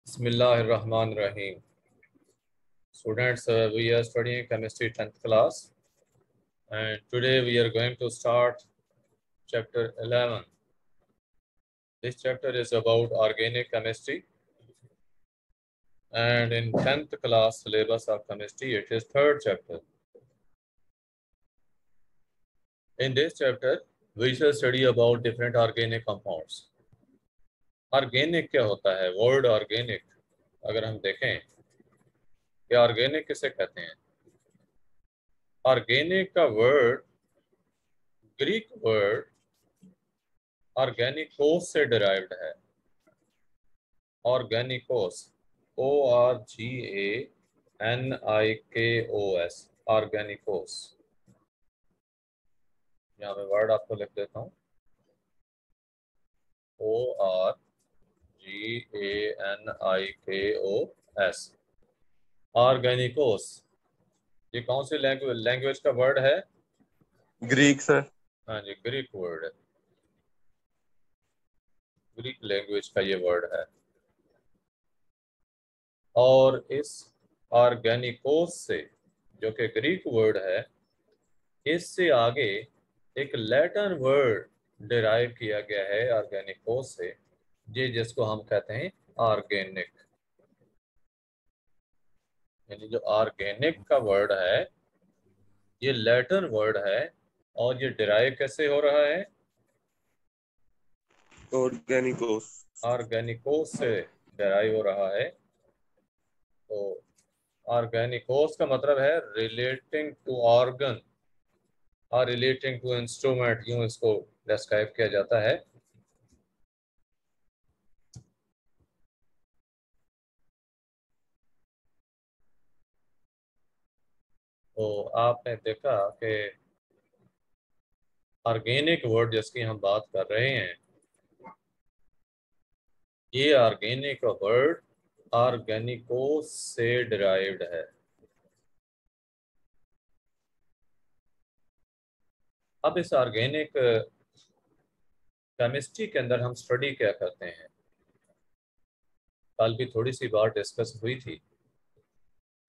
Bismillahirrahmanirrahim. Students, we are studying chemistry 10th class, and today we are going to start chapter 11. This chapter is about organic chemistry, and in 10th class syllabus of chemistry, it is third chapter. In this chapter, we shall study about different organic compounds. Organic क्या होता है? Word organic अगर हम देखें कि organic किसे कहते हैं? Organic का word Greek word ऑर्गेनिकोस से डिराइव्ड है। ऑर्गेनिकोस, ORGANIKOS, ऑर्गेनिकोस। यहाँ मैं वर्ड आपको लिख देता हूँ, ORGANIKOS, ऑर्गेनिकोस। ये कौन सी लैंग्वेज का वर्ड है? Greek sir. हाँ जी, ग्रीक वर्ड है, ग्रीक लैंग्वेज का ये वर्ड है। और इस ऑर्गेनिकोस से, जो कि ग्रीक वर्ड है, इससे आगे एक लैटिन वर्ड डिराइव किया गया है ऑर्गेनिकोस से, जिसको हम कहते हैं ऑर्गेनिक। यानी जो ऑर्गेनिक का वर्ड है ये लैटिन वर्ड है, और ये डिराइव कैसे हो रहा है? ऑर्गेनिकोस। ऑर्गेनिकोस से डिराइव हो रहा है। तो ऑर्गेनिकोस का मतलब है रिलेटिंग टू ऑर्गन और रिलेटिंग टू इंस्ट्रूमेंट, यूं इसको डिस्क्राइब किया जाता है। तो आपने देखा कि ऑर्गेनिक वर्ड जिसकी हम बात कर रहे हैं, ये ऑर्गेनिक वर्ड ऑर्गेनिकोस से डिराइव्ड है। अब इस ऑर्गेनिक केमिस्ट्री के अंदर हम स्टडी क्या करते हैं? कल भी थोड़ी सी बात डिस्कस हुई थी।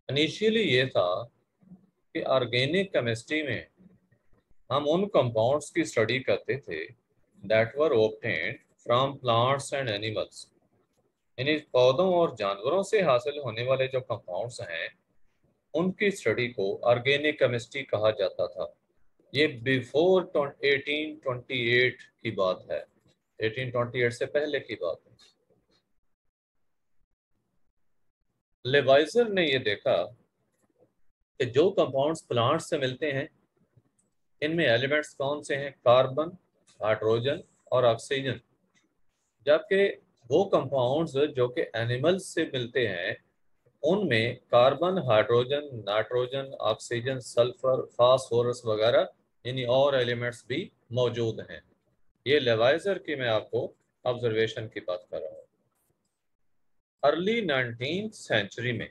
इनिशियली ये था कि ऑर्गेनिक केमिस्ट्री में हम उन कंपाउंड्स की स्टडी करते थे that were obtained from plants and animals. यानी पौधों और जानवरों से हासिल होने वाले जो कंपाउंड्स हैं उनकी स्टडी को ऑर्गेनिक केमिस्ट्री कहा जाता था। ये बिफोर 1828 की बात है, 1828 से पहले की बात है। लेवाइजर ने ये देखा कि जो कंपाउंड्स प्लांट से मिलते हैं इनमें एलिमेंट्स कौन से हैं? कार्बन, हाइड्रोजन और ऑक्सीजन। जबकि वो कंपाउंड्स जो कि एनिमल्स से मिलते हैं उनमें carbon, hydrogen, nitrogen, oxygen, sulphur, phosphorus वगैरह यानी और एलिमेंट्स भी मौजूद हैं। ये लेवाइजर की मैं आपको ऑब्जर्वेशन की बात कर रहा हूँ। अर्ली 19th सेंचुरी में,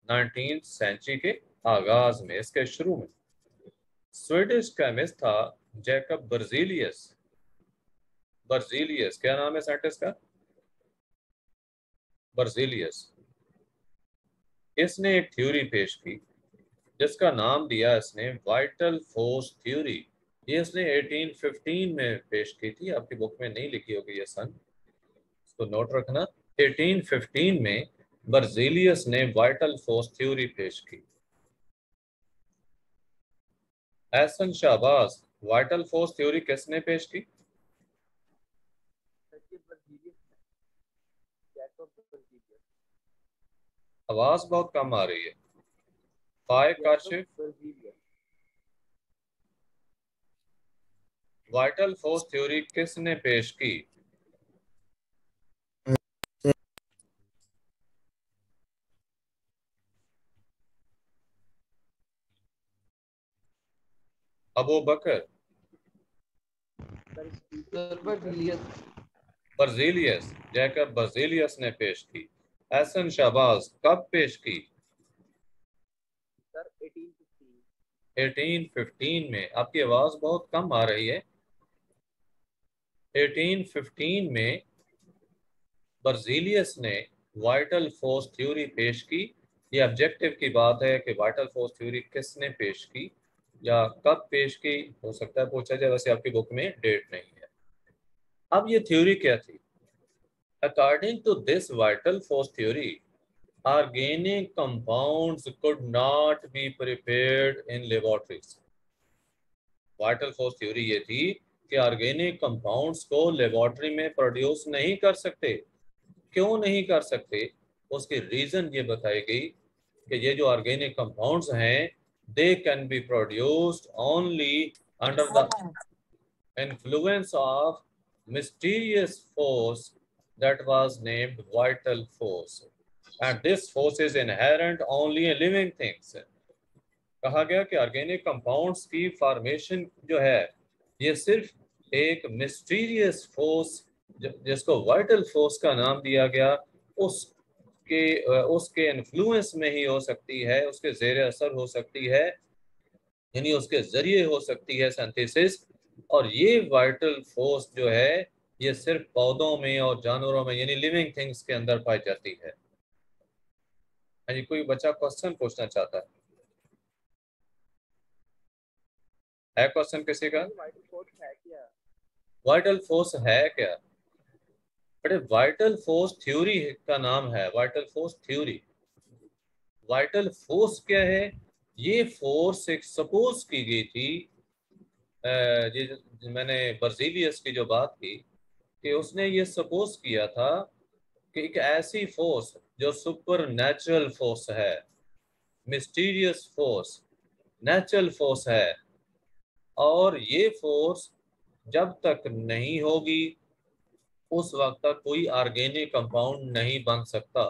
19th सेंचुरी के आगाज में, इसके शुरू में स्वीडिश केमिस्ट था जैकब बर्जीलियस। बर्जीलियस, क्या नाम है साइंटिस्ट का? बर्जीलियस। इसने एक थ्योरी पेश की जिसका नाम दिया इसने वाइटल फोर्स थ्योरी। ये इसने 1815 में पेश की थी, आपकी बुक में नहीं लिखी होगी ये सन, इसको नोट रखना। 1815 में बर्जीलियस ने वाइटल फोर्स थ्योरी पेश की। Ehsan Shahbaz, vital force theory किसने पेश की? आवाज बहुत कम आ रही है। फाय काशिफ, वाइटल फोर्स थ्योरी किसने पेश की? Abu Bakr, Berzelius, Jacob Berzelius ने पेश की। एहसन शाहबाज कब पेश की? 1815 में। आपकी आवाज बहुत कम आ रही है। 1815 में बर्जीलियस ने वाइटल फोर्स थ्योरी पेश की। ये ऑब्जेक्टिव की बात है कि वाइटल फोर्स थ्योरी किसने पेश की या कब पेश की, हो सकता है पूछा जाए, वैसे आपकी बुक में डेट नहीं है। अब ये थ्योरी क्या थी? According to this vital force theory, organic compounds could not be prepared in laboratories। वाइटल फोर्स थ्योरी ये थी कि ऑर्गेनिक कंपाउंड्स को लेबोरेटरी में प्रोड्यूस नहीं कर सकते। क्यों नहीं कर सकते? उसकी रीजन ये बताई गई कि ये जो ऑर्गेनिक कंपाउंड्स हैं, they can be produced only under the influence of mysterious force that was named vital force, and this force is inherent only in living things। कहा गया कि ऑर्गेनिक कंपाउंड्स की फॉर्मेशन जो है, ये सिर्फ एक मिस्टीरियस फोर्स जिसको वाइटल फोर्स का नाम दिया गया, उसके इन्फ्लुएंस में ही हो सकती है, उसके जेर असर हो सकती है, यानी उसके जरिए हो सकती है सिंथेसिस। और ये वाइटल फोर्स जो है, ये सिर्फ पौधों में और जानवरों में यानी लिविंग थिंग्स के अंदर पाई जाती है। हाँ जी, कोई बच्चा क्वेश्चन पूछना चाहता है क्वेश्चन किसी का? वाइटल फोर्स है क्या? वाइटल फोर्स है क्या? बड़े वाइटल फोर्स थ्योरी का नाम है, vital force theory. Vital force क्या है? ये फोर्स एक सपोज की गई थी, मैंने बर्जीलियस की जो बात की कि उसने ये सपोज किया था कि एक ऐसी फोर्स जो सुपर नेचुरल फोर्स है, मिस्टीरियस फोर्स, नेचुरल फोर्स है, और ये फोर्स जब तक नहीं होगी उस वक्त तक कोई ऑर्गेनिक कंपाउंड नहीं बन सकता।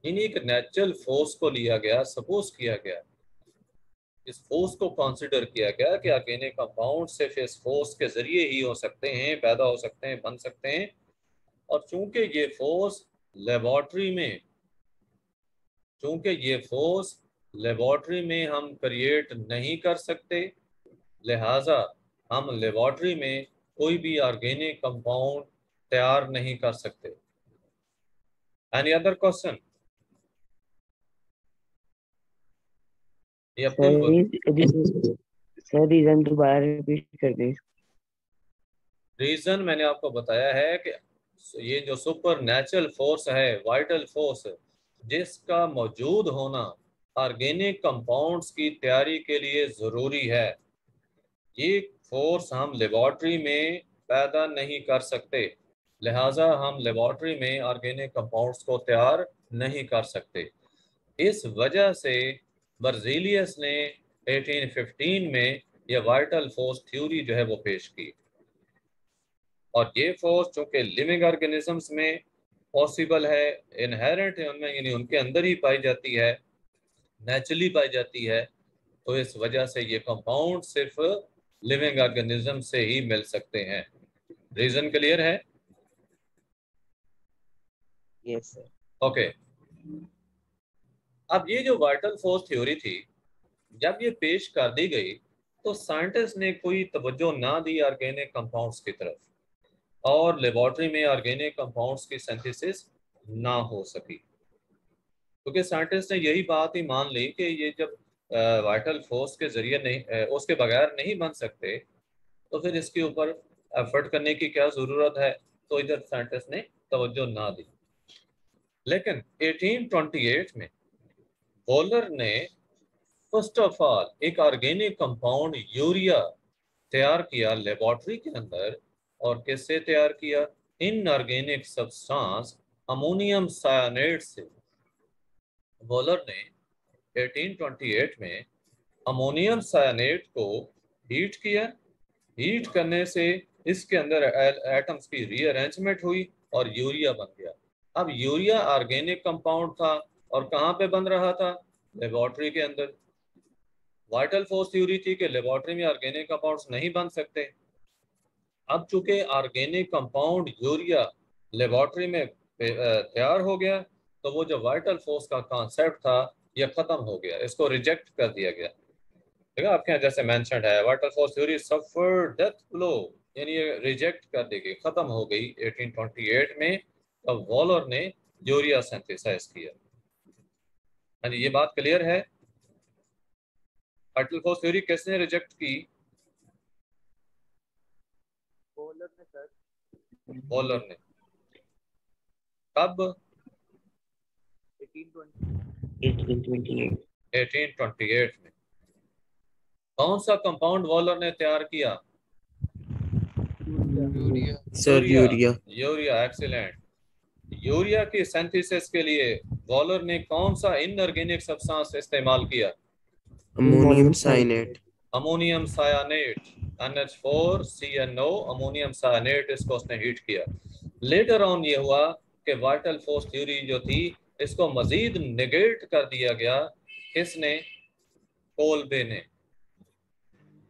यानी एक नेचुरल फोर्स को लिया गया, सपोज किया गया, इस फोर्स को कंसिडर किया गया कि ऑर्गेनिक कंपाउंड सिर्फ इस फोर्स के जरिए ही हो सकते हैं, पैदा हो सकते हैं, बन सकते हैं। और चूंकि ये फोर्स लेबोरेटरी में चूंकि ये फोर्स लेबोरेटरी में हम क्रिएट नहीं कर सकते, लिहाजा हम लेबोरेटरी में कोई भी ऑर्गेनिक कंपाउंड तैयार नहीं कर सकते। Any other question? ये सर रीजन दोबारा रिपीट कर दीजिए। रीजन मैंने आपको बताया है कि ये जो सुपर नेचुरल फोर्स है, वाइटल फोर्स, जिसका मौजूद होना ऑर्गेनिक कंपाउंड्स की तैयारी के लिए ज़रूरी है, ये फोर्स हम लेबोरेटरी में पैदा नहीं कर सकते, लिहाजा हम लेबोरेटरी में ऑर्गेनिक कंपाउंड्स को तैयार नहीं कर सकते। इस वजह से बर्जीलियस ने 1815 में यह वाइटल फोर्स थ्योरी जो है वो पेश की। और ये फोर्स चूंकि लिविंग ऑर्गेनिजम्स में पॉसिबल है, इनहेरेंट है उनमें, यानी उनके अंदर ही पाई जाती है, नेचुरली पाई जाती है, तो इस वजह से ये कंपाउंड सिर्फ लिविंग ऑर्गेनिज्म से ही मिल सकते हैं। रीजन क्लियर है? Yes sir. ओके। अब ये जो वाइटल फोर्स थ्योरी थी, जब ये पेश कर दी गई तो साइंटिस्ट ने कोई तवज्जो ना दी ऑर्गेनिक कंपाउंड्स की तरफ, और लेबोरेटरी में ऑर्गेनिक कंपाउंड्स की सिंथेसिस ना हो सकी, क्योंकि साइंटिस्ट ने यही बात ही मान ली कि ये जब वाइटल फोर्स के जरिए नहीं, उसके बगैर नहीं बन सकते, तो फिर इसके ऊपर एफर्ट करने की क्या ज़रूरत है। तो इधर साइंटिस्ट ने तवज्जो ना दी। लेकिन 1828 में वॉलर ने फर्स्ट ऑफ ऑल एक ऑर्गेनिक कंपाउंड यूरिया तैयार किया लेबोरेटरी के अंदर। और किससे तैयार किया? इनऑर्गेनिक सब्सटेंस अमोनियम सायानेट से। वॉलर ने 1828 में अमोनियम सायानेट को हीट किया। हीट करने से इसके अंदर एटम्स की रीअरेंजमेंट हुई और यूरिया बन गया। अब यूरिया ऑर्गेनिक कंपाउंड था और कहाँ पे बन रहा था? लेबोरेटरी के अंदर। वाइटल फोर्स थ्योरी थी कि लेबोरेटरी में ऑर्गेनिक कंपाउंड्स नहीं बन सकते। अब चूंकि ऑर्गेनिक कंपाउंड यूरिया लेबोरेटरी में तैयार हो गया, तो वो जो वाइटल फोर्स का कॉन्सेप्ट था ये खत्म हो गया, इसको रिजेक्ट कर दिया गया। देखा आपके यहाँ जैसे मेंशन्ड है, वाइटल फोर्स थ्योरी सफर डेथ ब्लो, यानी ये रिजेक्ट कर दी गई, खत्म हो गई 1828 में। तब वॉलर ने यूरिया सिंथेसाइज किया। हाँ जी, ये बात क्लियर है। वाइटल फोर्स थ्योरी किसने रिजेक्ट की? वॉलर ने सर। वॉलर ने। कब? 1828 1828 में। कौन सा कंपाउंड वॉलर ने तैयार किया? Urea. Sir urea urea, excellent. Urea की सिंथेसिस के लिए वॉलर ने कौन सा इनऑर्गेनिक सब्सटेंस इस्तेमाल किया? Ammonium cyanate ammonium cyanate, NH4CNO, ammonium cyanate, इसको उसने हीट किया। लेटर ऑन ये हुआ कि वाइटल फोर्स थ्योरी जो थी इसको मजीद नेगेट कर दिया गया। किसने? कोल्बे ने।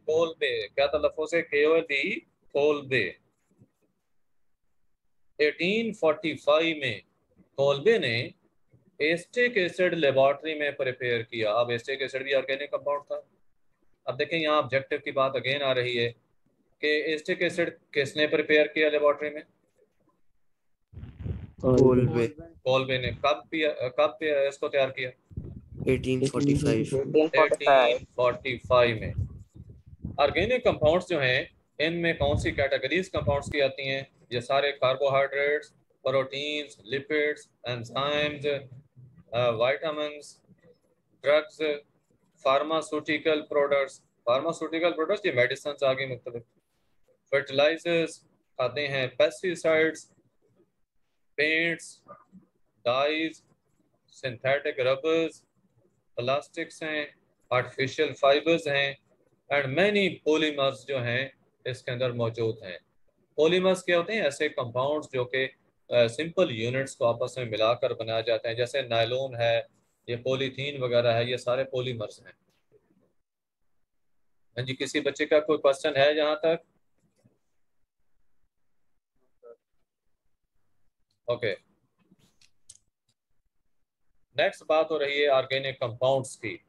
कोल्बे, क्या तलफ़ुज़ है? KOLBE, Kolbe. 1845 में कोल्बे ने एस्टिक एसिड लेबोरेटरी में प्रिपेयर किया। अब एस्टिक एसिड भी ऑर्गेनिक कंपाउंड था। अब देखें यहाँ ऑब्जेक्टिव की बात अगेन आ रही है कि एस्टिक एसिड किसने प्रिपेयर किया लेबोरेटरी में? कोल्बे कोल्बे ने। कब इसको तैयार किया? 1845 1845 में। ऑर्गेनिक कंपाउंड्स जो हैं इनमें कौन सी कैटेगरीज कंपाउंड्स की आती हैं? ये सारे carbohydrates, proteins, lipids, enzymes, vitamins, drugs, pharmaceutical products. Pharmaceutical products ये मेडिसिन आ गई मुख्तलिफ। फर्टिलाइजर्स आते हैं, pesticides, paints, dyes, synthetic rubbers, plastics हैं, आर्टिफिशियल फाइबर्स हैं, एंड मैनी पॉलीमर्स जो हैं इसके अंदर मौजूद हैं। पॉलीमर्स क्या होते हैं? ऐसे कंपाउंड्स जो कि सिंपल यूनिट्स को आपस में मिलाकर बनाए जाते हैं, जैसे नायलॉन है, ये पॉलीथीन वगैरह है, ये सारे पॉलीमर्स हैं। हाँ जी, किसी बच्चे का कोई क्वेश्चन है जहाँ तक? ओके, नेक्स्ट बात हो रही है ऑर्गेनिक कंपाउंड्स की।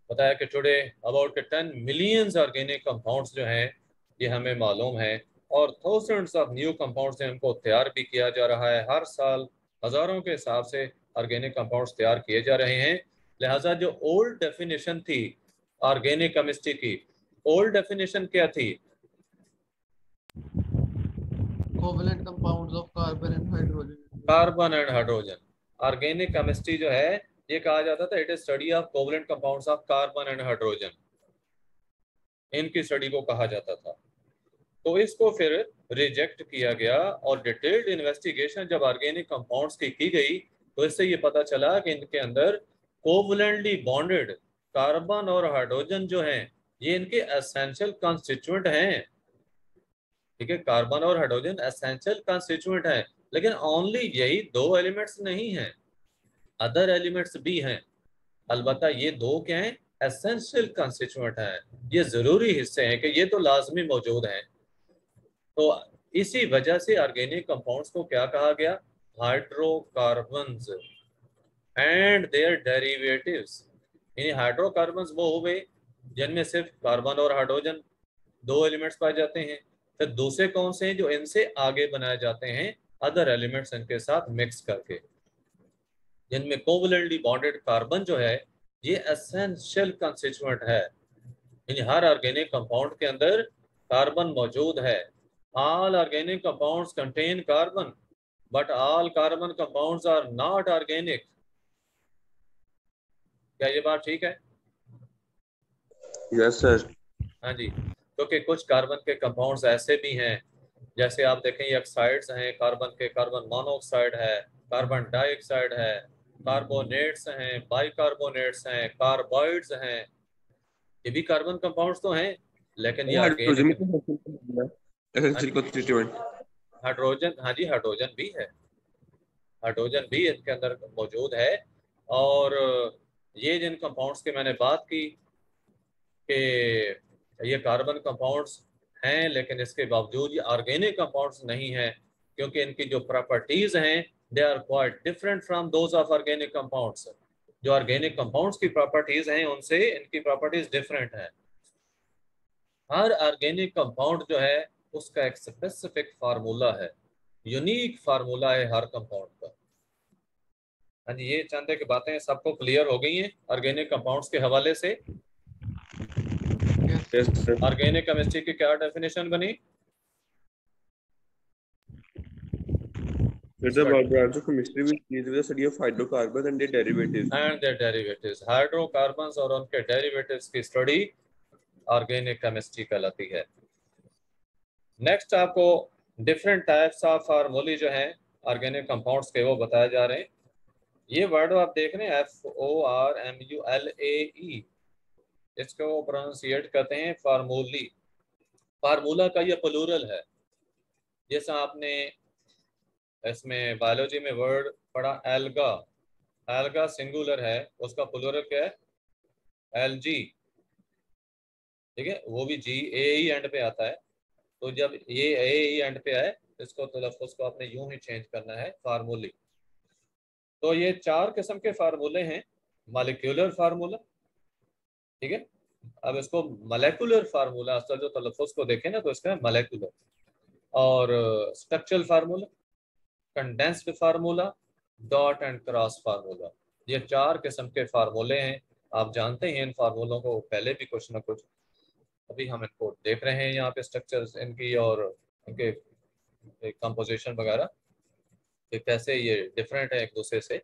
बताया कि today about 10 millions organic compounds जो हैं ये हमें मालूम है, और थाउजेंड्स ऑफ न्यू कंपाउंड्स हैं उनको तैयार भी किया जा रहा है। हर साल हज़ारों के हिसाब से ऑर्गेनिक कंपाउंड्स तैयार किए जा रहे हैं। लिहाजा जो ओल्ड डेफिनेशन थी ऑर्गेनिक केमिस्ट्री की, ओल्ड डेफिनेशन क्या थी? Covalent compounds of carbon and hydrogen. Carbon and hydrogen. Organic chemistry जो है ये कहा जाता था it is study of covalent compounds of carbon and hydrogen, इनकी स्टडी को कहा जाता था। तो इसको फिर रिजेक्ट किया गया, और डिटेल्ड इन्वेस्टिगेशन जब ऑर्गेनिक कंपाउंड्स की गई तो इससे ये पता चला कि इनके अंदर कोवलेंटली बॉन्डेड कार्बन और हाइड्रोजन जो हैं ये इनके एसेंशियल कॉन्स्टिट्यूएंट हैं। ठीक है, कार्बन और हाइड्रोजन एसेंशियल कॉन्स्टिट्यूएंट हैं, लेकिन ओनली यही दो एलिमेंट्स नहीं हैं, अदर एलिमेंट्स भी हैं। अलबत्ता ये दो क्या हैं? एसेंशियल कॉन्स्टिट्यूएंट हैं, ये जरूरी हिस्से हैं कि ये तो लाजमी मौजूद हैं। तो इसी वजह से ऑर्गेनिक कंपाउंड्स को क्या कहा गया? Hydrocarbons and their derivatives. यानी हाइड्रोकार्बन्स वो हो गए जिनमें सिर्फ कार्बन और हाइड्रोजन दो एलिमेंट्स पाए जाते हैं। फिर दूसरे कौन से हैं? जो इनसे आगे बनाए जाते हैं अदर एलिमेंट्स इनके साथ मिक्स करके, जिनमें कोवलेंटली बॉन्डेड कार्बन जो है ये एसेंशियल कंस्टिट्यूएंट है। यानी हर ऑर्गेनिक कंपाउंड के अंदर कार्बन मौजूद है। All organic compounds contain carbon, but all carbon compounds are not organic. क्या ये बात ठीक है? Yes sir. हाँ जी, क्योंकि कुछ कार्बन के कंपाउंड्स ऐसे भी हैं, जैसे आप देखें ये ऑक्साइड्स हैं कार्बन के, कार्बन मोनोऑक्साइड है, कार्बन डाइऑक्साइड है, कार्बोनेट्स हैं, बाइकार्बोनेट्स हैं, कार्बाइड्स हैं, ये भी कार्बन कंपाउंड्स तो हैं, लेकिन ये hydrogen organic. Essential constituent. Hydrogen, हाँ जी, हाइड्रोजन भी है, हाइड्रोजन भी इनके अंदर मौजूद है। और ये जिन कंपाउंड्स की मैंने बात की कि ये कार्बन कंपाउंड्स हैं, लेकिन इसके बावजूद ये ऑर्गेनिक कंपाउंड्स नहीं हैं, क्योंकि इनकी जो प्रॉपर्टीज हैं they are quite different from those of organic compounds. जो ऑर्गेनिक कंपाउंड्स की प्रॉपर्टीज हैं उनसे इनकी प्रॉपर्टीज डिफरेंट हैं। हर ऑर्गेनिक कंपाउंड जो है उसका एक स्पेसिफिक फार्मूला है, यूनिक फार्मूला है हर कंपाउंड का। हाँ जी, ये चंद की बातें सबको क्लियर हो गई हैं ऑर्गेनिक कंपाउंड्स के हवाले से। Yes, sir. ऑर्गेनिक केमिस्ट्री की क्या डेफिनेशन बनी? It's about branch of chemistry which deals with the study of hydrocarbons and their derivatives. And their derivatives, hydrocarbons और उनके डेरिवेटिव्स की स्टडी ऑर्गेनिक केमिस्ट्री कहलाती है। नेक्स्ट आपको डिफरेंट टाइप्स ऑफ फार्मूले जो हैं ऑर्गेनिक कंपाउंड्स के वो बताए जा रहे हैं। ये वर्ड आप देख रहे हैं FORMULAE, इसको प्रोनाउंसिएट करते हैं फार्मूली। फार्मूला का ये प्लूरल है, जैसा आपने इसमें बायोलॉजी में वर्ड पढ़ा एल्गा, एल्गा सिंगुलर है, उसका प्लूरल क्या है? LG, ठीक है, वो भी GAE एंड पे आता है। तो जब ये AE एंड पे आए इसको तलफ़्फ़ुज़ को आपने यूं ही चेंज करना है, फार्मूली। तो ये 4 किस्म के फार्मूले हैं। मॉलिक्यूलर फार्मूला, ठीक है, अब इसको मॉलिक्यूलर फार्मूला असल जो तलफ़्फ़ुज़ को देखें ना तो इसका मॉलिक्यूलर, और structural formula, condensed formula, dot and cross formula. ये 4 किस्म के फार्मूले हैं। आप जानते हैं इन फार्मूलों को, पहले भी कुछ ना कुछ, अभी हम इनको देख रहे हैं यहाँ पे स्ट्रक्चर्स इनकी और इनके कंपोजिशन वगैरह कि कैसे ये डिफरेंट है एक दूसरे से।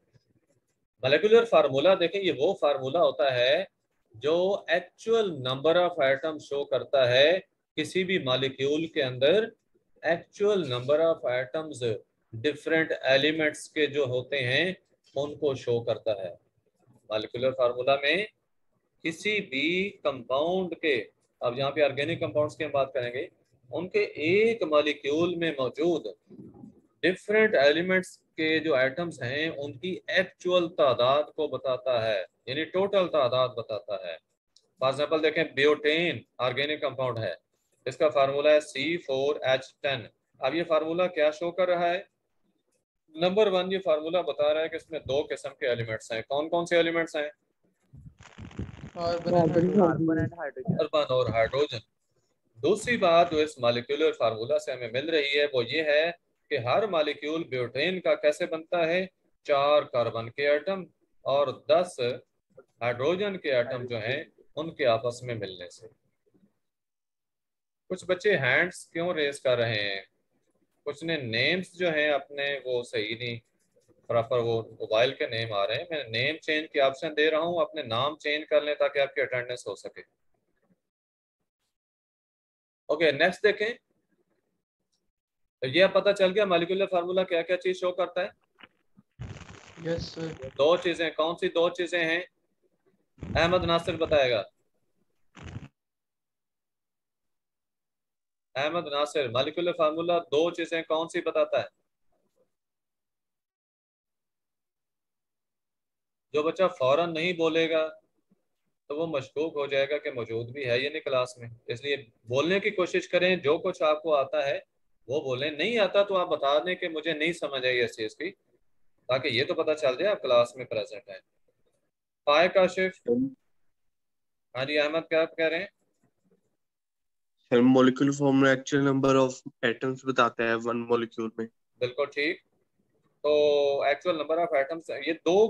मॉलिक्यूलर फार्मूला देखें, ये वो फार्मूला होता है जो actual number of atom show करता है किसी भी मॉलिक्यूल के अंदर। Actual number of atoms different elements के जो होते हैं उनको शो करता है। मॉलिक्यूलर फार्मूला में किसी भी कंपाउंड के, अब यहाँ पे ऑर्गेनिक कंपाउंड्स की हम बात करेंगे, उनके एक मॉलिक्यूल में मौजूद डिफरेंट एलिमेंट्स के जो एटम्स हैं उनकी एक्चुअल तादाद को बताता है, यानी टोटल तादाद बताता है। फॉर एग्जाम्पल देखें, ब्यूटेन ऑर्गेनिक कंपाउंड है, इसका फार्मूला है C4H10। अब ये फार्मूला क्या शो कर रहा है? नंबर 1, ये फार्मूला बता रहा है कि इसमें 2 किस्म के एलिमेंट्स हैं। कौन कौन से एलिमेंट्स हैं? कार्बन और हाइड्रोजन। दूसरी बात जो इस मॉलिक्यूलर फार्मूला से हमें मिल रही है वो ये है कि हर मॉलिक्यूल ब्यूटेन का कैसे बनता है? 4 कार्बन के एटम और 10 हाइड्रोजन के एटम जो हैं उनके आपस में मिलने से। कुछ बच्चे हैंड्स क्यों रेस कर रहे हैं? कुछ ने नेम्स जो हैं अपने वो सही नहीं, प्रॉपर वो मोबाइल के नेम आ रहे हैं। मैं नेम चेंज की ऑप्शन दे रहा हूँ, अपने नाम चेंज कर लें ताकि आपकी अटेंडेंस हो सके। ओके, नेक्स्ट देखें, तो ये पता चल गया मॉलिक्यूलर फार्मूला क्या क्या चीज शो करता है। Yes sir. 2 चीजें, कौन सी 2 चीजें हैं? अहमद नासिर बताएगा। अहमद नासिर, मॉलिक्यूलर फार्मूला 2 चीजें कौन सी बताता है? जो बच्चा फौरन नहीं बोलेगा तो वो मशकूक हो जाएगा कि मौजूद भी है ये नहीं क्लास में, इसलिए बोलने की कोशिश करें। जो कुछ आपको आता है वो बोलें, नहीं आता तो आप बता दें कि मुझे नहीं समझ आई इस चीज की, ताकि ये तो पता चल जाए आप क्लास में प्रेजेंट है। फाइक काशिफ, हाँ जी अहमद क्या कह रहे हैं? Sir molecular formula actual number of atoms बताता है वन मॉलिक्यूल में। बिल्कुल ठीक। तो एक्चुअल नंबर ऑफ एटम्स, ये 2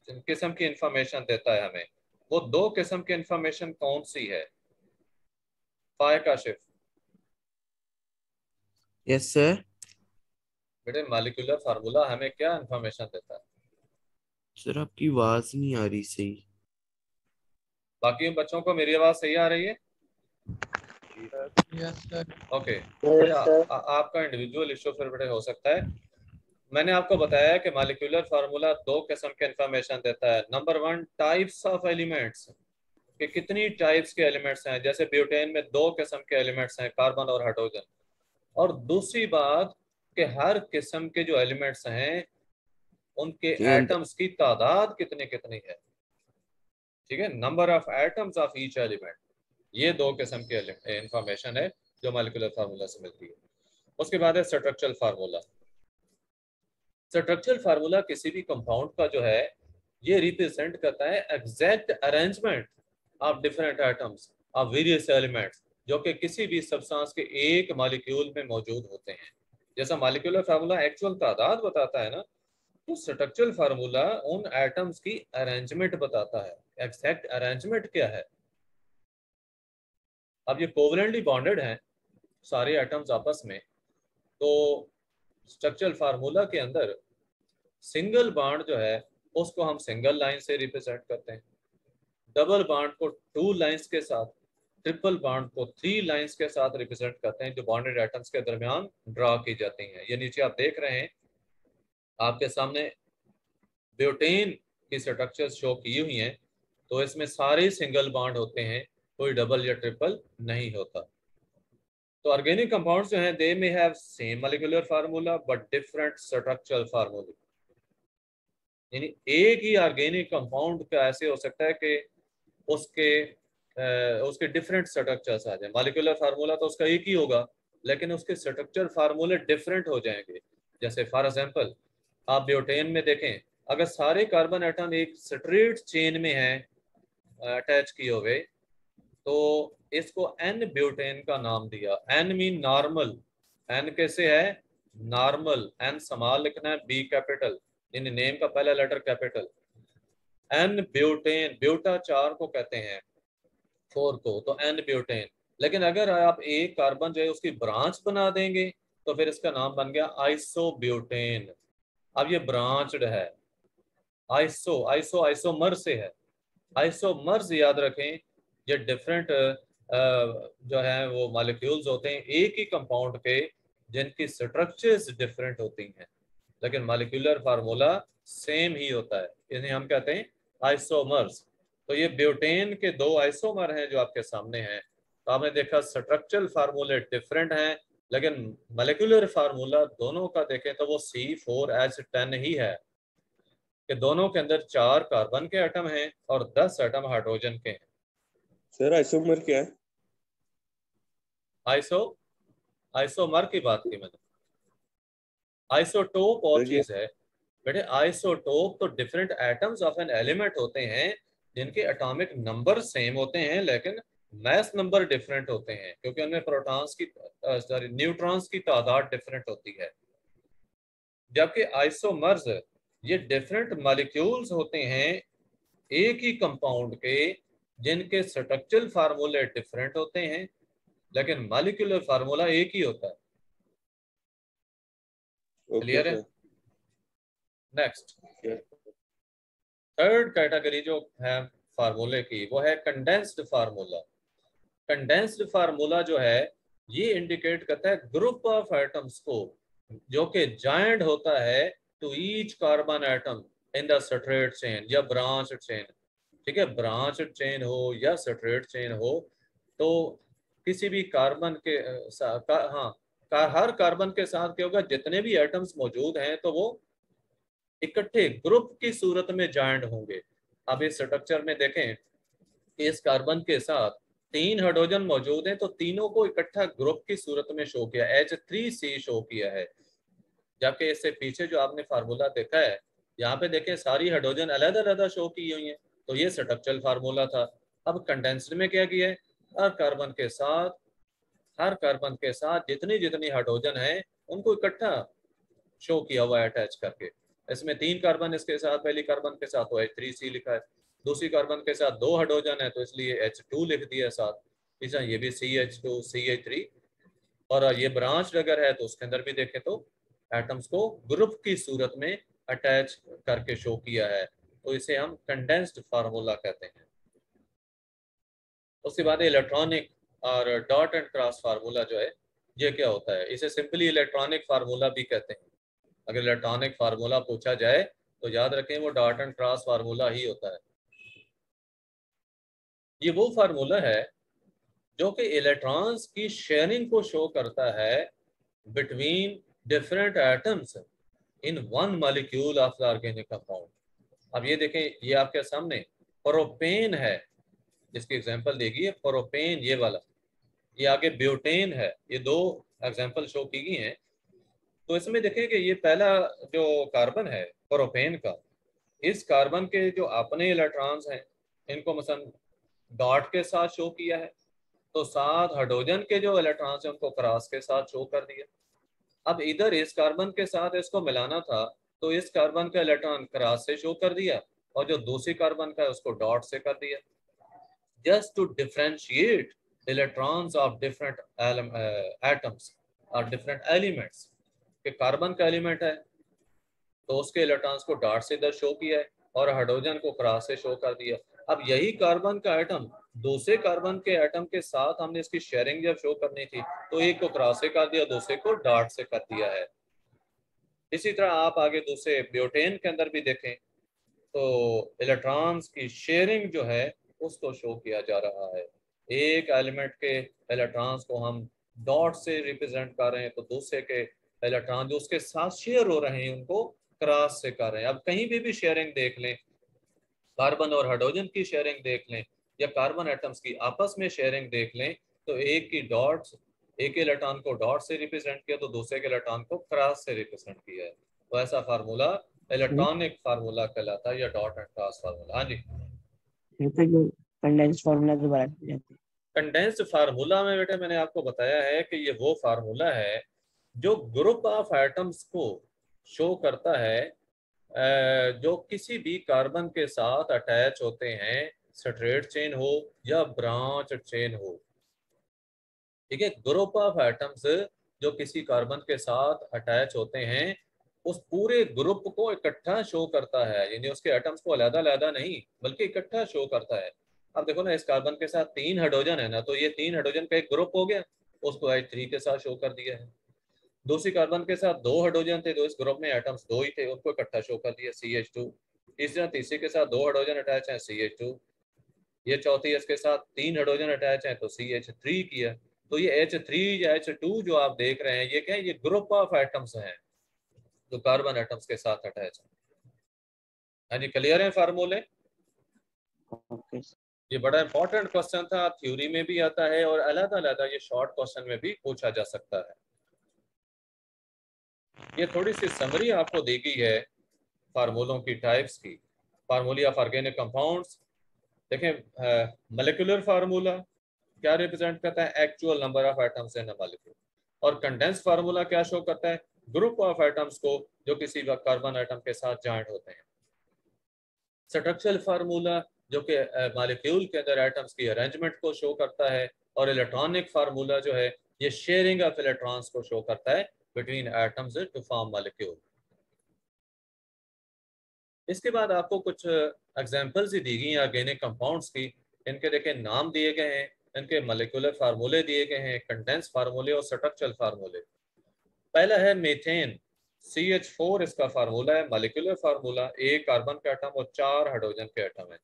किस्म की इंफॉर्मेशन देता है हमें। वो 2 किस्म की इंफॉर्मेशन कौन सी है? फाइक काशिफ, यस सर। बेटे मॉलिक्यूलर फार्मूला हमें क्या इंफॉर्मेशन देता है? सर आपकी आवाज नहीं आ रही सही। बाकी बच्चों को मेरी आवाज सही आ रही है? Yes sir. ओके, आपका इंडिविजुअल इशू फिर बड़े हो सकता है। मैंने आपको बताया कि मॉलिक्यूलर फार्मूला 2 किस्म के इंफॉर्मेशन देता है। नंबर 1, टाइप्स ऑफ एलिमेंट्स, कि कितनी टाइप्स के एलिमेंट्स हैं। जैसे ब्यूटेन में 2 किस्म के एलिमेंट्स हैं, कार्बन और हाइड्रोजन। और दूसरी बात कि हर किस्म के जो एलिमेंट्स हैं उनके एटम्स की तादाद कितनी कितनी है, ठीक है, number of atoms of each element. ये 2 किस्म की इंफॉर्मेशन है जो मॉलिक्यूलर फार्मूला से मिलती है। उसके बाद है स्ट्रक्चरल फार्मूला। स्ट्रक्चरल फार्मूला किसी भी कंपाउंड का जो है ये रिप्रेजेंट करता है exact arrangement of different atoms of various elements जो कि किसी भी सब्सटेंस के एक मॉलिक्यूल में मौजूद होते हैं, जैसा मॉलिक्यूलर फार्मूला एक्चुअल तादाद बताता है ना, तो स्ट्रक्चरल फार्मूला उन एटम्स की अरेंजमेंट बताता है, एग्जैक्ट अरेंजमेंट क्या है। अब ये कोवलेंटली बॉन्डेड हैं सारे एटम्स आपस में, तो स्ट्रक्चरल फार्मूला के अंदर सिंगल बॉन्ड जो है उसको हम सिंगल लाइन से रिप्रेजेंट करते हैं, डबल बॉन्ड को 2 लाइंस के साथ, ट्रिपल बॉन्ड को 3 लाइंस के साथ रिप्रेजेंट करते हैं जो बॉन्डेड एटम्स के दरमियान ड्रा की जाती हैं। ये नीचे आप देख रहे हैं आपके सामने ब्यूटेन की स्ट्रक्चर्स शो की हुई हैं, तो इसमें सारे सिंगल बॉन्ड होते हैं, कोई डबल या ट्रिपल नहीं होता। तो ऑर्गेनिक कंपाउंड्स जो हैं they may have same molecular formula but different structural formula, यानी एक ही ऑर्गेनिक कंपाउंड का ऐसे हो सकता है कि उसके डिफरेंट स्ट्रक्चर्स आ जाए। मॉलिक्यूलर फार्मूला तो उसका एक ही होगा लेकिन उसके स्ट्रक्चर फार्मूले डिफरेंट हो जाएंगे। जैसे फॉर एग्जांपल आप ब्यूटेन में देखें, अगर सारे कार्बन एटम एक स्ट्रेट चेन में हैं अटैच किए हुए, तो इसको एन ब्यूटेन का नाम दिया। एन मीन नॉर्मल, एन कैसे है नॉर्मल, एन स्मॉल लिखना है, बी कैपिटल, यानी नेम का पहला लेटर कैपिटल। एन ब्यूटेन, ब्यूटा 4 को कहते हैं, 4 को, तो एन ब्यूटेन। लेकिन अगर आप एक कार्बन जो है उसकी ब्रांच बना देंगे तो फिर इसका नाम बन गया आइसोब्यूटेन। अब ये ब्रांच्ड है, आइसो आइसो आइसोमर से है, आइसोमर्स याद रखें, ये डिफरेंट जो है वो मॉलिक्यूल्स होते हैं एक ही कंपाउंड के जिनकी स्ट्रक्चर्स डिफरेंट होती हैं लेकिन मॉलिक्यूलर फार्मूला सेम ही होता है, इन्हें हम कहते हैं आइसोमर्स। तो ये ब्यूटेन के 2 आइसोमर हैं जो आपके सामने हैं। तो आपने देखा स्ट्रक्चरल फार्मूले डिफरेंट हैं लेकिन मॉलिक्यूलर फार्मूला दोनों का देखें तो वो C4H10 ही है कि दोनों के अंदर 4 कार्बन के एटम हैं और 10 एटम हाइड्रोजन के हैं। सर आइसोमर क्या है? आइसोमर की बात की मैंने, आइसोटोप और सर ये चीज है बेटे। आइसोटोप तो different atoms of an element होते हैं जिनके एटॉमिक नंबर सेम होते हैं लेकिन मैस नंबर डिफरेंट होते हैं क्योंकि उनमें प्रोटॉन्स की सॉरी न्यूट्रॉन्स की तादाद डिफरेंट होती है। जबकि आइसोमर्स ये डिफरेंट मॉलिक्यूल्स होते हैं एक ही कंपाउंड के जिनके स्ट्रक्चरल फार्मूले डिफरेंट होते हैं लेकिन मॉलिक्यूलर फार्मूला एक ही होता है। ओके क्लियर है? सर। नेक्स्ट थर्ड कैटेगरी जो है फार्मूले की वो है कंडेंस्ड फार्मूला। कंडेंस्ड फार्मूला जो है ये इंडिकेट करता है ग्रुप ऑफ एटम्स को जो कि जॉइंट होता है to each carbon atom in the straight chain या ब्रांच चेन। ठीक है, ब्रांच चेन हो या स्ट्रेट चेन हो, तो किसी भी कार्बन के हर कार्बन के साथ क्या होगा, जितने भी एटम्स मौजूद हैं तो वो इकट्ठे ग्रुप की सूरत में जॉइंट होंगे। अब इस स्ट्रक्चर में देखें कि इस कार्बन के साथ 3 हाइड्रोजन मौजूद हैं तो तीनों को इकट्ठा ग्रुप की सूरत में शो किया, H3C शो किया है। जबकि इससे पीछे जो आपने फार्मूला देखा है यहाँ पे देखें सारी हाइड्रोजन अलग अलग शो की हुई है, तो ये स्ट्रक्चरल फार्मूला था। अब कंडेंस्ड में क्या किया है, हर कार्बन के साथ जितनी जितनी हाइड्रोजन है उनको इकट्ठा शो किया हुआ है अटैच करके। इसमें 3 कार्बन इसके साथ, पहली कार्बन के साथ तो H3C लिखा है, दूसरी कार्बन के साथ 2 हाइड्रोजन है तो इसलिए H2 लिख दिया साथ, तीसरा ये भी CH2 CH3, और ये ब्रांच अगर है तो उसके अंदर भी देखें तो एटम्स को ग्रुप की सूरत में अटैच करके शो किया है, तो इसे हम कंडेंस्ड फार्मूला कहते हैं। उसके बाद इलेक्ट्रॉनिक और डॉट एंड क्रॉस फार्मूला जो है ये क्या होता है, इसे सिंपली इलेक्ट्रॉनिक फार्मूला भी कहते हैं। अगर इलेक्ट्रॉनिक फार्मूला पूछा जाए तो याद रखें वो डॉट एंड क्रॉस फार्मूला ही होता है। ये वो फार्मूला है जो कि इलेक्ट्रॉन्स की शेयरिंग को शो करता है between different atoms in one molecule of the organic compound. अब ये देखें, ये आपके सामने प्रोपेन है जिसकी एग्जांपल देगी प्रोपेन, ये वाला, ये आगे ब्यूटेन है, ये 2 एग्जांपल शो की गई हैं। तो इसमें देखें कि ये पहला जो कार्बन है प्रोपेन का, इस कार्बन के जो अपने इलेक्ट्रॉन्स हैं इनको मसलन डॉट के साथ शो किया है, तो 7 हाइड्रोजन के जो इलेक्ट्रॉन्स हैं उनको क्रॉस के साथ शो कर दिया। अब इधर इस कार्बन के साथ इसको मिलाना था, तो इस कार्बन का इलेक्ट्रॉन क्रॉस से शो कर दिया और जो दूसरी कार्बन का है उसको डॉट से कर दिया, just to differentiate electrons of different atoms और different elements। कि कार्बन का एलिमेंट है तो उसके इलेक्ट्रॉन्स को डॉट से इधर शो किया है और हाइड्रोजन को क्रॉस से शो कर दिया। अब यही कार्बन का एटम दूसरे कार्बन के एटम के साथ हमने इसकी शेयरिंग जब शो करनी थी तो एक को क्रॉस से कर दिया, दूसरे को डॉट से कर दिया है। इसी तरह आप आगे दूसरे ब्यूटेन के अंदर भी देखें तो इलेक्ट्रॉन्स की शेयरिंग जो है उसको शो किया जा रहा है। एक एलिमेंट के इलेक्ट्रॉन्स को हम डॉट से रिप्रेजेंट कर रहे हैं तो दूसरे के इलेक्ट्रॉन जो उसके साथ शेयर हो रहे हैं उनको क्रॉस से कर रहे हैं। अब कहीं भी शेयरिंग देख लें, कार्बन और हाइड्रोजन की शेयरिंग देख लें या कार्बन एटम्स की आपस में शेयरिंग देख लें, तो एक की डॉट्स, एक इलेक्ट्रॉन को डॉट से रिप्रेजेंट किया तो दूसरे के इलेक्ट्रॉन को क्रॉस से रिप्रेजेंट किया है। तो ऐसा फार्मूला इलेक्ट्रॉनिक फार्मूला कहलाता है या डॉट एंड क्रॉस फार्मूला। हाँ जी, कंडेंस फार्मूला दोबारा कंडेंस्ड फार्मूला में बेटा मैंने आपको बताया है कि ये वो फार्मूला है जो ग्रुप ऑफ एटम्स को शो करता है जो किसी भी कार्बन के साथ अटैच होते हैं, स्ट्रेट चेन हो या ब्रांच चेन हो। ठीक है, ग्रुप ऑफ एटम्स जो किसी कार्बन के साथ अटैच होते हैं उस पूरे ग्रुप को इकट्ठा शो करता है, यानी उसके एटम्स को अलग-अलग नहीं बल्कि इकट्ठा शो करता है। अब देखो ना, इस कार्बन के साथ 3 हाइड्रोजन है ना, तो ये 3 हाइड्रोजन का एक ग्रुप हो गया, उसको H3 के साथ शो कर दिया है। दूसरी कार्बन के साथ 2 हाइड्रोजन थे तो इस ग्रुप में एटम्स 2 ही थे, उनको इकट्ठा शो कर दिया CH2। तीसरे के साथ 2 हाइड्रोजन अटैच हैं CH2। ये चौथी इसके साथ 3 हाइड्रोजन अटैच हैं तो CH3 किया। तो ये H3 या H2 जो आप देख रहे हैं ये क्या है, ये ग्रुप ऑफ एटम्स हैं जो कार्बन एटम्स के साथ अटैच है। हाँ जी, क्लियर है फार्मूले? ओके ये बड़ा इंपॉर्टेंट क्वेश्चन था, थ्योरी में भी आता है और अलग-अलग ये शॉर्ट क्वेश्चन में भी पूछा जा सकता है। ये थोड़ी सी समरी आपको दी गई है फार्मूलों की टाइप्स की। फार्मूले ऑफ ऑर्गेनिक कंपाउंड्स देखें, मॉलिक्यूलर फार्मूला क्या रिप्रेजेंट करता है, actual number of atoms in a molecule. और कंडेंस फार्मूला क्या शो करता है, ग्रुप ऑफ एटम्स को जो किसी कार्बन एटम के साथ जॉइंट होते हैं। स्ट्रक्चरल फार्मूला जो कि मॉलिक्यूल के अंदर एटम्स की अरेंजमेंट को शो करता है। और इलेक्ट्रॉनिक फार्मूला जो है ये शेयरिंग ऑफ इलेक्ट्रॉन्स को शो करता है between atoms to form molecule. इसके बाद आपको कुछ एग्जांपल्स ही दी गई हैं ऑर्गेनिक कंपाउंड्स की। इनके देखें नाम दिए गए हैं, इनके मॉलिक्यूलर फार्मूले दिए गए हैं, कंडेंस फार्मूले और स्ट्रक्चरल फार्मूले। पहला है मीथेन, CH4 इसका फार्मूला है। मॉलिक्यूलर फार्मूला, एक कार्बन का एटम और 4 हाइड्रोजन के एटम है।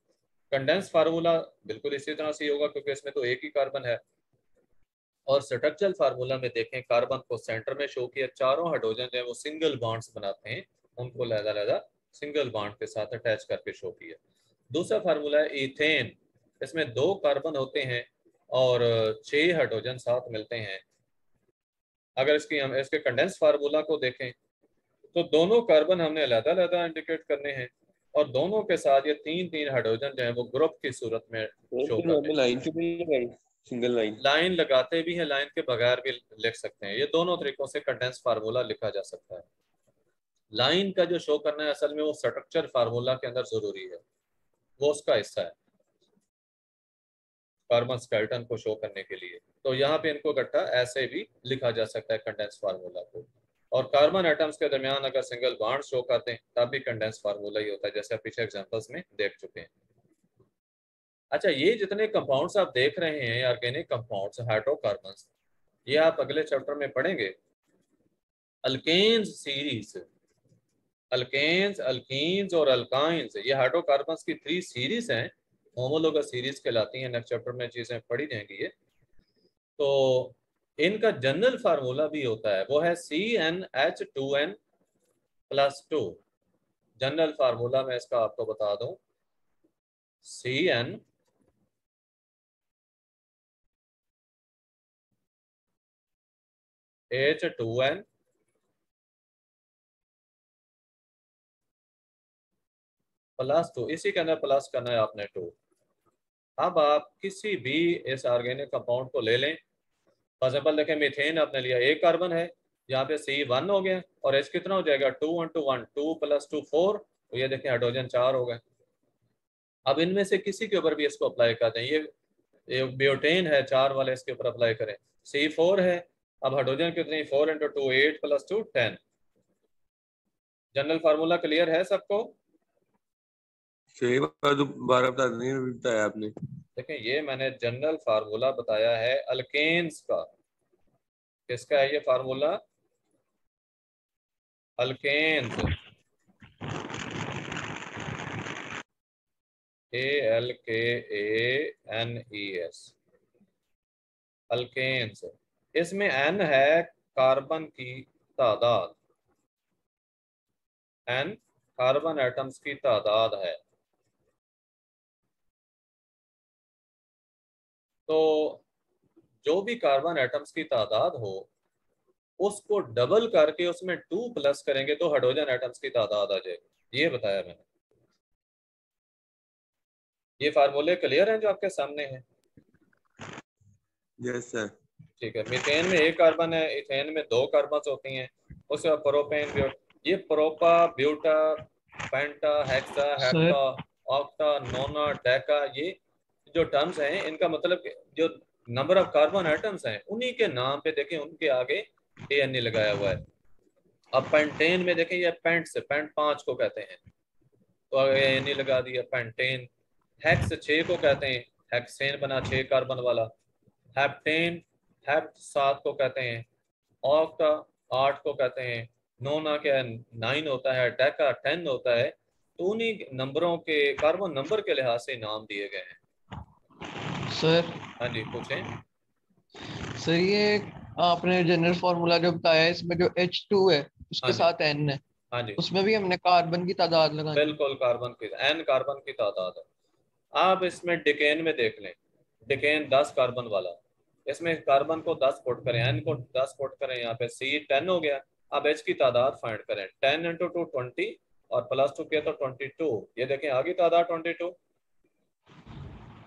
कंडेंस फार्मूला बिल्कुल इसी तरह से होगा क्योंकि इसमें तो एक ही कार्बन है। और स्ट्रक्चरल फार्मूला में देखें, कार्बन को सेंटर में शो किया, चारों हाइड्रोजन जो है वो सिंगल बॉन्ड्स बनाते हैं, उनको लहदा सिंगल बॉन्ड के साथ अटैच करके शो किया। दूसरा फार्मूला है ईथेन, इसमें 2 कार्बन होते हैं और 6 हाइड्रोजन साथ मिलते हैं। अगर हम इसके कंडेंस फार्मूला को देखें तो दोनों कार्बन हमने अलग-अलग इंडिकेट करने हैं और दोनों के साथ ये 3-3 हाइड्रोजन जो है वो ग्रुप की सूरत में शो करते हैं। लाइन क्यों नहीं लगाई, सिंगल लाइन लगाते भी हैं, लाइन के बगैर भी लिख सकते हैं। ये दोनों तरीकों से कंडेंस फार्मूला लिखा जा सकता है। लाइन का जो शो करना है असल में वो स्ट्रक्चर फार्मूला के अंदर जरूरी है, वो उसका हिस्सा है कार्बन स्केलेटन को शो करने के लिए। तो यहाँ पे इनको इकट्ठा ऐसे भी लिखा जा सकता है कंडेंस फार्मूला को। और कार्बन एटम्स के दरमियान अगर सिंगल बॉन्ड शो करते हैं तब भी कंडेंस फार्मूला ही होता है, जैसे आप पीछे एग्जांपल्स में देख चुके हैं। अच्छा, ये जितने कंपाउंड्स आप देख रहे हैं ऑर्गेनिक कंपाउंड्स, हाइड्रोकार्बन्स, ये आप अगले चैप्टर में पढ़ेंगे। अल्केन्स सीरीज, अल्केन्स, अल्कीन्स और अल्काइंस, ये हाइड्रोकार्बन्स की 3 सीरीज हैं, होमोलोगस सीरीज कहलाती हैं। नेक्स्ट चैप्टर में चीजें पढ़ी जाएंगी ये। तो इनका जनरल फार्मूला भी होता है, वो है CnH2n+2। जनरल फार्मूला मैं इसका आपको बता दूं, CnH2n+2, इसी के अंदर प्लस करना है आपने 2। अब आप किसी भी इस ऑर्गेनिक कंपाउंड को ले लें, फॉर एग्जाम्पल देखें मीथेन आपने लिया, एक कार्बन है यहाँ पे C1 हो गया और H कितना हो जाएगा 2 × 1 2 + 2 4। तो ये देखें हाइड्रोजन 4 हो गए। अब इनमें से किसी के ऊपर भी इसको अप्लाई करते हैं। ये ब्यूटेन है 4 वाले, इसके ऊपर अप्लाई करें। C4 है। अब हाइड्रोजन कितनी 4 × 2 8 + 2 10। जनरल फार्मूला क्लियर है सबको? सही बात, दोबारा बता देंगे, बताया आपने। देखें ये मैंने जनरल फार्मूला बताया है अल्केन्स का। किसका है ये फार्मूला? Alkanes, ALKANES, alkanes. इसमें N है कार्बन की तादाद, N कार्बन एटम्स की तादाद है। तो जो भी कार्बन एटम्स की तादाद हो उसको डबल करके उसमें 2 प्लस करेंगे तो हाइड्रोजन एटम्स की तादाद आ जाएगी। ये बताया मैंने। ये फार्मूले क्लियर हैं जो आपके सामने हैं? Yes sir. ठीक है। मीथेन में 1 कार्बन है, इथेन में 2 कार्बन होती हैं। उसके बाद प्रोपेन, ये propa, buta, penta, hexa, sir hepta, octa, nona, deca, ये जो टर्म्स हैं इनका मतलब जो नंबर ऑफ कार्बन एटम्स हैं उन्हीं के नाम पे देखें उनके आगे ANE लगाया हुआ है। अब पेंटेन में देखें ये पेंट से पेंट 5 को कहते हैं तो आगे ANE लगा दिया पेंटेन। हेक्स 6 को कहते हैं, हेक्सेन बना 6 कार्बन वाला। हेप्टेन, हेप्ट 7 को कहते हैं। ऑक्टा 8 को कहते हैं। नोना क्या 9 होता है। डेका 10 होता है। तो उन्हीं नंबरों के कार्बन नंबर के लिहाज से नाम दिए गए हैं। सर हाँ जी पूछें। सर ये आपने जनरल फॉर्मूला जो बताया इसमें जो H2 है हाँ उसके जी। साथ N है, हाँ जी उसमें भी हमने कार्बन की तादाद लगानी है। बिल्कुल, कार्बन की N कार्बन की तादाद है। आप इसमें डिकेन में देख लें, डिकेन 10 कार्बन वाला, इसमें कार्बन को 10 पुट करें, N को 10 पुट करें, यहाँ पे C 10 हो गया। अब H की तादाद फाइंड करें, 10 × 2 20 और +2 किया तो 22। ये देखें आगे तादाद 22।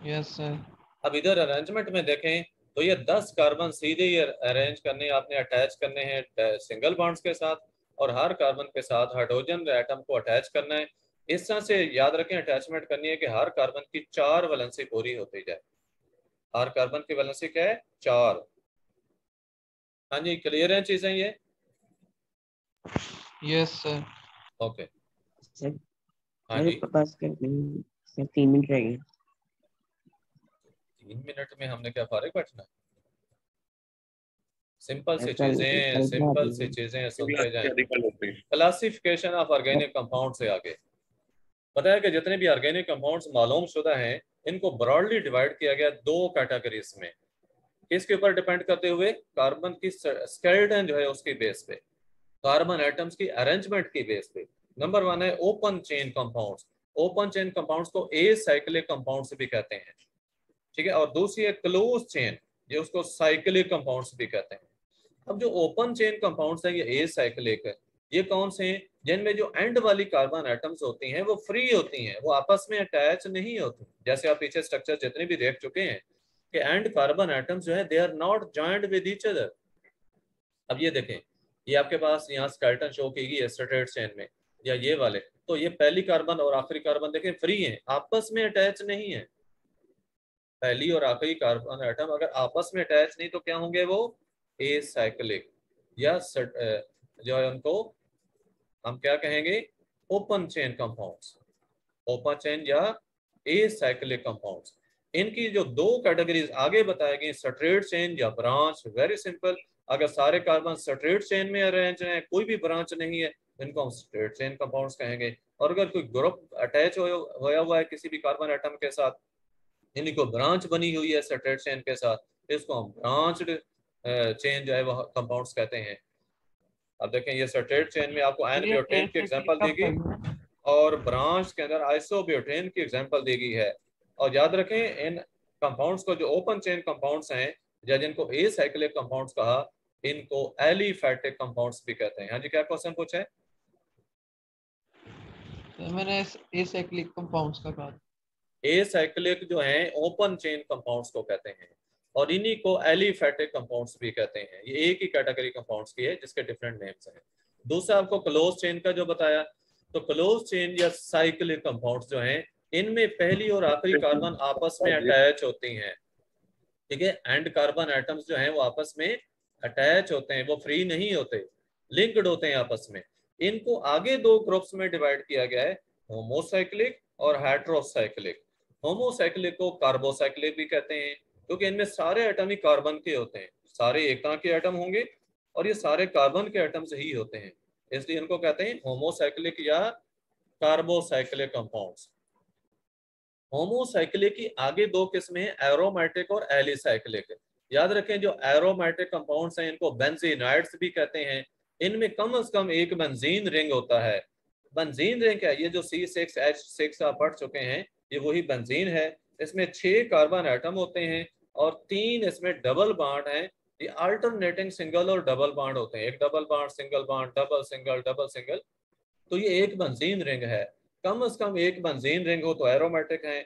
Yes sir. अब इधर अरेंजमेंट में देखें तो ये 10 कार्बन सीधे ये अरेंज करने, आपने अटैच करने हैं सिंगल बॉन्ड्स के साथ और हर कार्बन के साथ हाइड्रोजन एटम को अटैच करना है। इस तरह से याद रखें अटैचमेंट करनी है कि हर कार्बन की 4 वैलेंसी पूरी होती जाए। हर कार्बन की वैलेंसी क्या है? 4। हाँ जी क्लियर है चीजें ये? Yes sir. ओके। सर हाँ मेरे जी पास कर देंगे सर, 3 मिनट रह गए। 3 मिनट में हमने क्या फारिग बैठना है? सिंपल सी कल चीजें, कल बना सिंपल सी देंगे। चीजें सुनते जाएं। Class classification of organic compound से आगे पता है कि जितने भी ऑर्गेनिक कंपाउंड्स मालूम शुदा हैं इनको ब्रॉडली डिवाइड किया गया 2 कैटेगरीज में। किसके ऊपर डिपेंड करते हुए? कार्बन की स्केलेटन जो है उसकी बेस पे, कार्बन एटम्स की अरेंजमेंट की बेस पे। नंबर 1 है open chain compounds. Open chain compounds को एसाइक्लिक कंपाउंड्स भी कहते हैं, ठीक है। और दूसरी है क्लोज चेन, ये उसको साइक्लिक कंपाउंड्स भी कहते हैं। अब जो ओपन चेन कंपाउंड्स है ये एसाइक्लिक है। ये कौन से हैं? जिनमें जो एंड वाली कार्बन एटम्स होती हैं वो फ्री होती हैं, वो आपस में अटैच नहीं होती। जैसे आप पीछे स्ट्रक्चर जितने भी देख चुके हैं कि एंड कार्बन एटम्स जो है they are not joint with each other. अब ये देखें, ये आपके पास यहाँ स्केलेटन शो की गई है स्ट्रेट चेन में, या ये वाले, तो ये पहली कार्बन और आखिरी कार्बन देखें फ्री हैं, आपस में अटैच नहीं है। पहली और आखिरी कार्बन एटम अगर आपस में अटैच नहीं तो क्या होंगे? वो एसाइक्लिक, या जो है उनको हम क्या कहेंगे? Open chain compounds. Open chain या एसाइक्लिक कंपाउंड्स। इनकी जो 2 कैटेगरीज आगे बताई गई, स्ट्रेट चेन या ब्रांच, वेरी सिंपल। अगर सारे कार्बन स्ट्रेट चेन में अरेंज हैं, कोई भी ब्रांच नहीं है, इनको हम स्ट्रेट चेन कंपाउंड्स कहेंगे। और अगर कोई ग्रुप अटैच होया हुआ है किसी भी कार्बन एटम के साथ, इन्हीं को ब्रांच बनी हुई है सेटेट चेन के साथ, इसको हम ब्रांच्ड चेन जो है वो कंपाउंड्स कहते हैं। अब देखें ये सेटेट चेन में आपको एन ये ब्यूटेन की एसाइक्लिक एग्जांपल कब देगी करना है? और ब्रांच के अंदर आइसोब्यूटेन की एग्जांपल दी गई है। और याद रखें इन कंपाउंड्स को जो ओपन चेन कंपाउंड्स हैं या जिनको एसाइक्लिक कंपाउंड्स कहा, इनको एलिफैटिक कंपाउंड्स भी कहते हैं। हाँ जी क्या क्वेश्चन पूछा है? तो मैंने एसाइक्लिक कंपाउंड्स का कहा। एसाइक्लिक जो हैं ओपन चेन कंपाउंड्स को कहते हैं और इन्हीं को एलिफेटिक कंपाउंड्स भी कहते हैं। ये एक ही कैटेगरी कंपाउंड्स की है जिसके डिफरेंट नेम्स हैं। दूसरा आपको क्लोज चेन का जो बताया, तो क्लोज चेन या साइक्लिक कंपाउंड्स जो हैं इनमें पहली और आखिरी कार्बन आपस में अटैच होती हैं, ठीक है। एंड कार्बन एटम्स जो हैं वो आपस में अटैच होते हैं, वो फ्री नहीं होते, लिंक्ड होते हैं आपस में। इनको आगे दो ग्रुप्स में डिवाइड किया गया है, होमोसाइक्लिक और हेट्रोसाइक्लिक। होमोसाइक्लिक को कार्बोसाइक्लिक भी कहते हैं क्योंकि इनमें सारे एटम ही कार्बन के होते हैं, सारे एका के एटम होंगे और ये सारे कार्बन के एटम्स ही होते हैं, इसलिए इनको कहते हैं होमोसाइक्लिक या कार्बोसाइक्लिक कंपाउंड्स। होमोसाइक्लिक की आगे दो किस्में हैं, एरोमेटिक और एलिसाइक्लिक। याद रखें जो एरोमेटिक कंपाउंड्स हैं इनको बेंजीनाइड्स भी कहते हैं। इनमें कम से कम एक बेंजीन रिंग होता है। बेंजीन रिंग क्या है? ये जो C6H6 आप पढ़ चुके हैं ये वही बेंजीन है। इसमें 6 कार्बन एटम होते हैं और 3 इसमें डबल बॉन्ड हैं। ये अल्टरनेटिंग सिंगल और डबल बॉन्ड होते हैं, एक double bond, single bond, double single. तो ये एक बेंजीन रिंग है। कम से कम एक बेंजीन रिंग हो तो एरोमेटिक है,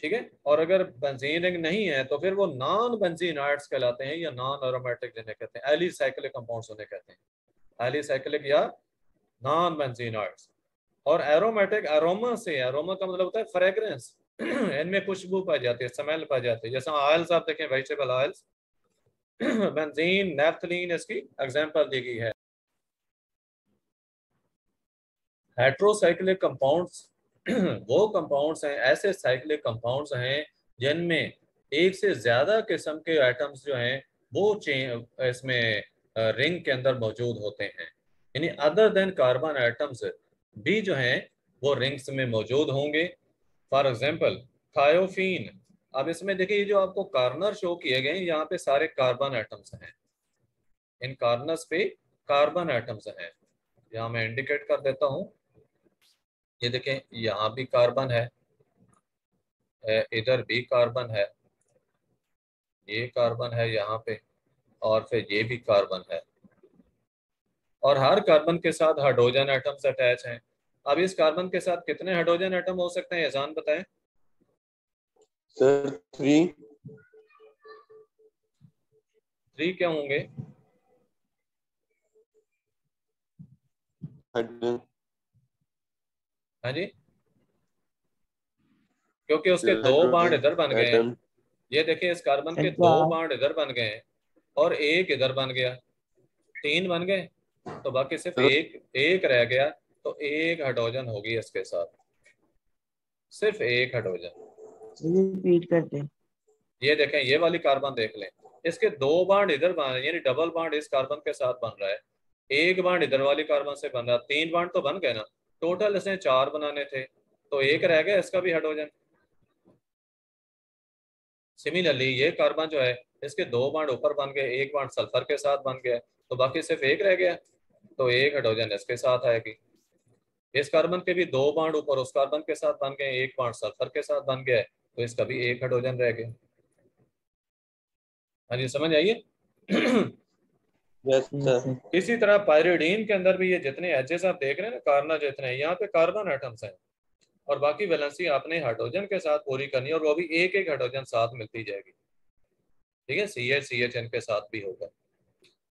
ठीक है। और अगर बेंजीन रिंग नहीं है तो फिर वो नॉन बेंजीनाइड्स कहलाते हैं या नॉन एरोमेटिक जिन्हें कहते हैं, एलिसाइक्लिक कंपाउंड्स उन्हें कहते हैं, एलिसाइक्लिक या नॉन बेंजीनाइड्स। और एरोमेटिक, एरोमा से, एरोमा का मतलब होता है फ्रेग्रेंस इनमें खुशबू पाई जाती है, स्मेल पाई जाती है। जैसा ऑयल्स आप देखें, वेजिटेबल ऑयल्स, बेंजीन, नैफ्थलीन इसकी एग्जांपल दी गई है। हेट्रोसाइक्लिक कंपाउंड्स वो कंपाउंड्स हैं, ऐसे साइक्लिक कंपाउंड्स हैं जिनमें एक से ज्यादा किस्म के एटम्स जो हैं वो इसमें रिंग के अंदर मौजूद होते हैं, यानी अदर देन कार्बन एटम्स भी जो हैं वो रिंग्स में मौजूद होंगे। For example thiophene. अब इसमें देखिए ये जो आपको कार्नर शो किए गए यहाँ पे सारे कार्बन एटम्स हैं, इन कार्नर्स पे कार्बन एटम्स हैं। यहाँ मैं इंडिकेट कर देता हूँ, ये देखें यहाँ भी कार्बन है, इधर भी कार्बन है, ये कार्बन है यहाँ पे, और फिर ये भी कार्बन है, और हर कार्बन के साथ हाइड्रोजन एटम्स अटैच हैं। अब इस कार्बन के साथ कितने हाइड्रोजन एटम हो सकते हैं, एहसान बताएं। सर 3 क्या होंगे? हाँ जी, क्योंकि उसके दो बांड इधर बन गए हैं। ये देखिए इस कार्बन के दो बांड इधर बन गए हैं और एक इधर बन गया, 3 बन गए, तो बाकी सिर्फ एक रह गया, तो एक हाइड्रोजन होगी इसके साथ, सिर्फ एक हाइड्रोजन। रिपीट करते हैं। ये देखें ये वाली कार्बन देख लें, इसके दो बांड इधर बन रहे हैं, यानी डबल बांड इस कार्बन के साथ बन रहा है, एक बांड इधर वाली कार्बन से बन रहा है, 3 बांड तो बन गए ना, टोटल इसने 4 बनाने थे, तो एक रह गया, इसका भी हाइड्रोजन। सिमिलरली ये कार्बन जो है इसके 2 बांड ऊपर बन गए, एक बांड सल्फर के साथ बन गया, तो बाकी सिर्फ एक रह गया, तो एक हाइड्रोजन इसके साथ आएगी। इस कार्बन के भी 2 बांड ऊपर उस कार्बन के साथ बन गए, एक बांड सल्फर के साथ बन गया, तो इसका भी एक हाइड्रोजन रह गया। हाँ जी, समझ आइए। इसी तरह पायरिडीन के अंदर भी ये जितने एचेस आप देख रहे हैं ना, कार्बन जितने, यहाँ पे कार्बन एटम्स हैं और बाकी वैलेंसी आपने हाइड्रोजन के साथ पूरी करनी है, और वो भी एक एक हाइड्रोजन साथ मिलती जाएगी, ठीक है। CH इनके साथ भी होगा।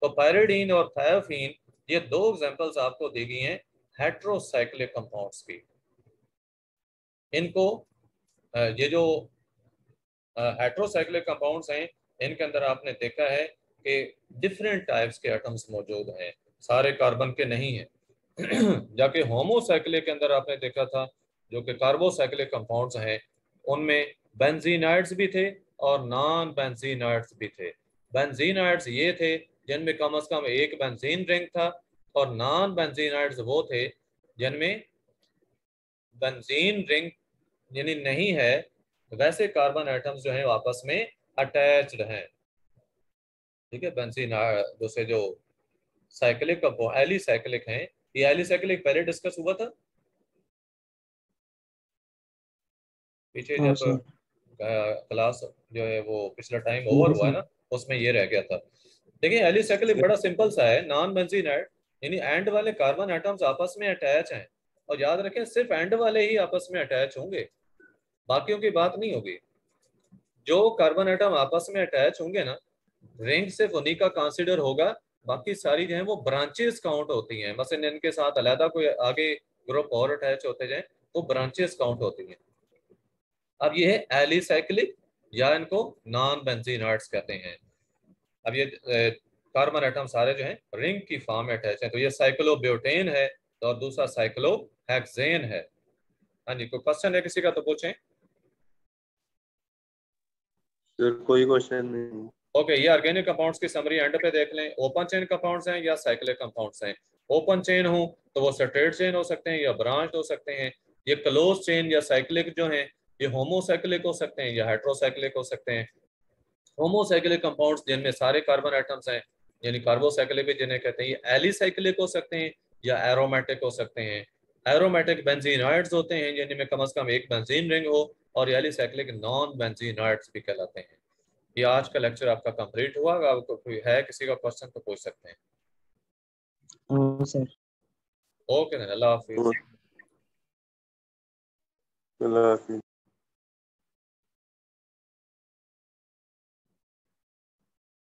तो पायरिडीन और थायोफीन ये 2 एग्जांपल्स आपको दी गई हैं हेट्रोसाइक्लिक कंपाउंड्स की। इनको ये जो हेट्रोसाइक्लिक कंपाउंड्स हैं इनके अंदर आपने देखा है कि डिफरेंट टाइप्स के एटम्स मौजूद हैं, सारे कार्बन के नहीं हैं। जाके होमोसाइक्लिक के अंदर आपने देखा था जो कि कार्बोसाइक्लिक कंपाउंड्स हैं, उनमें बेंजीनाइड्स भी थे और नॉन बेंजीनाइड्स भी थे। बेंजीनाइड्स ये थे जिनमें कम से कम एक बेंजीन रिंग था, और नॉन बेंजीनाइड्स वो थे जिनमें बेंजीन रिंग यानी नहीं है, वैसे कार्बन एटम्स जो हैं आपस में अटैच्ड हैं, ठीक है। बेंजीन दूसरे जो साइक्लिक एलिसाइक्लिक हैं, ये एलिसाइक्लिक पहले डिस्कस हुआ था पीछे, जब क्लास जो है वो पिछला टाइम ओवर हुआ है ना, उसमें ये रह गया था। देखिए एलिसाइक्लिक बड़ा सिंपल सा है, नॉन बेंजीनाइड यानी एंड वाले कार्बन एटम्स आपस में अटैच हैं, और याद रखें सिर्फ एंड वाले ही आपस में अटैच होंगे, बाकियों की बात नहीं होगी। जो कार्बन एटम आपस में अटैच होंगे ना, रिंग सिर्फ उन्हीं का कंसीडर होगा, बाकी सारी जो है वो ब्रांचेस काउंट होती हैं। मसलन इनके साथ अलहदा कोई आगे ग्रुप और अटैच होते जाए तो ब्रांचेस काउंट होती हैं। अब ये है एलिसाइक्लिक या इनको नॉन बेंजीनॉइड्स कहते हैं। अब ये कार्बन एटम सारे जो हैं रिंग की फॉर्म में अटैच हैं, तो ये साइक्लोब्यूटेन है और दूसरा साइक्लोहेक्सेन है। हाँ जी, कोई क्वेश्चन है किसी का तो पूछें। सर कोई क्वेश्चन नहीं। ओके, ये ऑर्गेनिक कंपाउंड्स की समरी एंड पे देख लें। ओपन चेन कंपाउंड्स हैं या साइक्लिक कंपाउंड्स हैं। ओपन चेन हो तो वो स्ट्रेट चेन हो सकते हैं या ब्रांच हो सकते हैं। ये क्लोज चेन या साइक्लिक जो हैं ये होमोसाइक्लिक हो सकते हैं या हेट्रोसाइक्लिक हो सकते हैं। होमोसाइक्लिक कंपाउंड्स जिनमें सारे कार्बन एटम्स हैं यानी कार्बोसाइक्लिक भी जिन्हें कहते हैं, ये एलिसाइक्लिक हो सकते हैं या एरोमेटिक हो सकते हैं। एरोमेटिक बेंजीनॉइड्स होते हैं जिनमें कम से कम एक बेंजीन रिंग हो, और एलिसाइक्लिक नॉन बेंजीनॉइड्स भी कहलाते हैं। ये आज का लेक्चर आपका कंप्लीट हुआ। अगर आपको कोई है किसी का क्वेश्चन तो पूछ सकते हैं। सर ओके, अल्लाह हाफिज। अल्लाह हाफिज़।